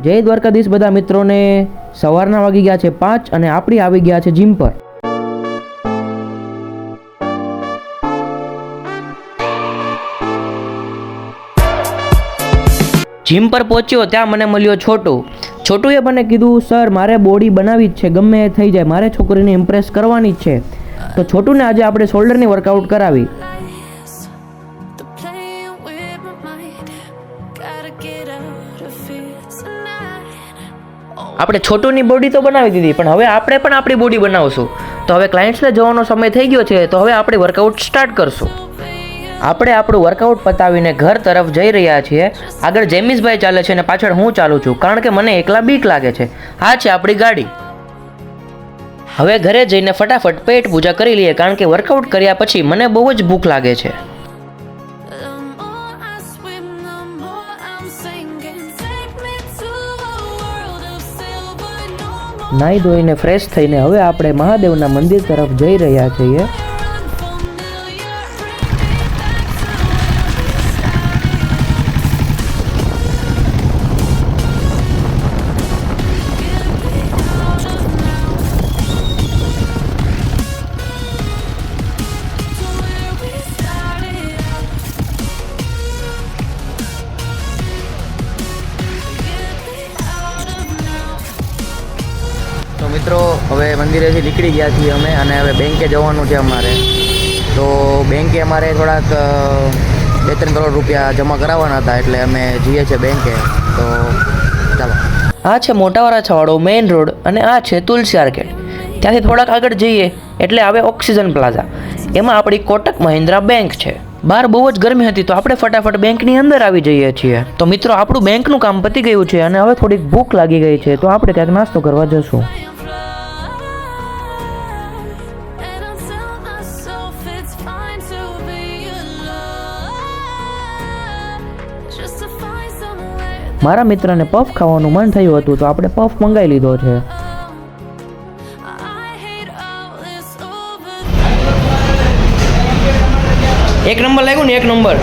જય દ્વારકાધીશ બધા મિત્રોને. સવારના વાગી ગયા છે 5 અને આપણી આવી ગયા છે જીમ પર. જીમ પર પહોંચ્યો ત્યાં મને મળ્યો છોટુએ મને કીધું સર મારે બોડી બનાવવી જ છે, ગમે એ થઈ જાય, મારે છોકરીને ઇમ્પ્રેસ કરવાની જ છે. તો છોટુને આજે આપણે શોલ્ડરની વર્કઆઉટ કરાવી. આપણે છોટુની બોડી તો બનાવી દીધી, પણ હવે આપણે પણ આપણી બોડી બનાવશું. તો હવે ક્લાયન્ટ્સને જવાનો સમય થઈ ગયો છે, તો હવે આપણે વર્કઆઉટ સ્ટાર્ટ કરશું. આપણે આપણું વર્કઆઉટ પતાવીને ઘર તરફ જઈ રહ્યા છીએ. આગળ જેમિસભાઈ ચાલે છે અને પાછળ હું ચાલું છું, કારણ કે મને એકલા બીક લાગે છે. આ છે આપણી ગાડી. હવે ઘરે જઈને ફટાફટ પેટ પૂજા કરી લઈએ, કારણ કે વર્કઆઉટ કર્યા પછી મને બહુ જ ભૂખ લાગે છે. નાહી ધોઈને ફ્રેશ થઈને હવે આપણે મહાદેવના મંદિર તરફ જઈ રહ્યા છીએ. તો મિત્રો હવે મંદિરેથી નીકળી ગયા છીએ અમે, અને હવે બેંકે જવાનું છે અમારે. તો બેંકે અમારે થોડાક 2-3 કરોડ રૂપિયા જમા કરાવવાના હતા, એટલે અમે જઈએ છીએ બેંકે. તો ચાલો. આ છે મોટા વરાછાવાળો મેઇન રોડ, અને આ છે તુલસી આર્કેડ. ત્યાંથી થોડાક આગળ જઈએ એટલે આવે ઓક્સિજન પ્લાઝા. એમાં આપણી કોટક મહિન્દ્રા બેંક છે. બહાર બહુ જ ગરમી હતી, તો આપણે ફટાફટ બેંકની અંદર આવી જઈએ છીએ. તો મિત્રો આપણું બેંકનું કામ પતી ગયું છે, અને હવે થોડીક ભૂખ લાગી ગઈ છે, તો આપણે ક્યાંક નાસ્તો કરવા જશું. મારા મિત્રને પફ ખાવાનું મન થયું હતું, તો આપણે પફ મંગાવી લીધો છે. એક નંબર લાગ્યું ને? એક નંબર.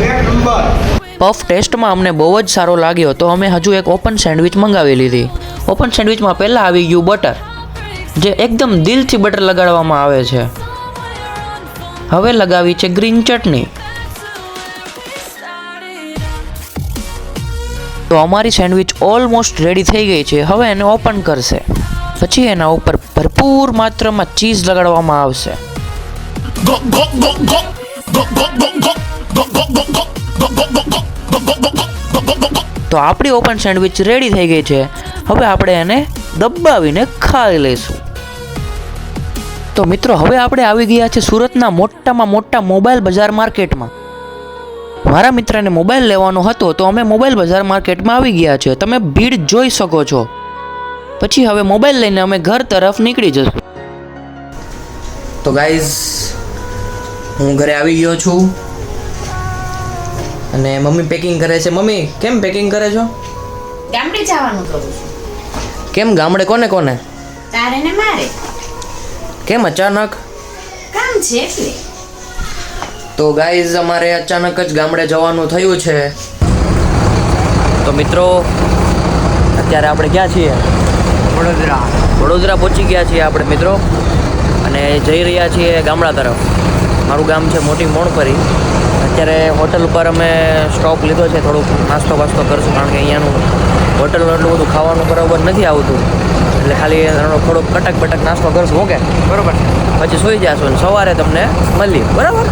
પફ ટેસ્ટમાં અમને બહુ જ સારો લાગ્યો, તો અમે હજુ એક ઓપન સેન્ડવિચ મંગાવી લીધી. ઓપન સેન્ડવિચમાં પહેલાં આવી ગયું બટર, જે એકદમ દિલથી બટર લગાડવામાં આવે છે. હવે લગાવી છે ગ્રીન ચટણી. તો અમારી સેન્ડવિચ ઓલમોસ્ટ રેડી થઈ ગઈ છે. હવે એને ઓપન કરશે, પછી એના ઉપર ભરપૂર માત્રામાં ચીઝ લગાડવામાં આવશે. તો આપણી ઓપન સેન્ડવિચ રેડી થઈ ગઈ છે. હવે આપણે એને દબાવીને ખાઈ લઈશું. તો મિત્રો હવે આપણે આવી ગયા છે સુરતના મોટામાં મોટા મોબાઈલ બજાર માર્કેટમાં. મારા મિત્રને મોબાઈલ લેવાનો હતો, તો અમે મોબાઈલ બજાર માર્કેટમાં આવી ગયા છે. તમે ભીડ જોઈ શકો છો. પછી હવે મોબાઈલ લઈને અમે ઘર તરફ નીકળી જશું. તો ગાઈઝ હું ઘરે આવી ગયો છું, અને મમ્મી પેકિંગ કરે છે. મમ્મી કેમ પેકિંગ કરે છો? ગામડે જવાનું કરું છું. કેમ ગામડે? કોને કોને? તારે ને મારે. કેમ અચાનક? કામ છે એટલે. તો ગાઈઝ અમારે અચાનક જ ગામડે જવાનું થયું છે. તો મિત્રો અત્યારે આપણે ક્યાં છીએ? વડોદરા પહોંચી ગયા છીએ આપણે મિત્રો, અને જઈ રહ્યા છીએ ગામડા તરફ. મારું ગામ છે મોટી મોણપરી. અત્યારે હોટલ ઉપર અમે સ્ટોપ લીધો છે, થોડુંક નાસ્તો વાસ્તો કરશું, કારણ કે અહીંયાનું હોટલનું એટલું બધું ખાવાનું બરાબર નથી આવતું, એટલે ખાલી થોડોક કટક બટક નાસ્તો કરશું. ઓકે બરાબર? પછી સૂઈ જશું અને સવારે તમને મળીએ. બરાબર?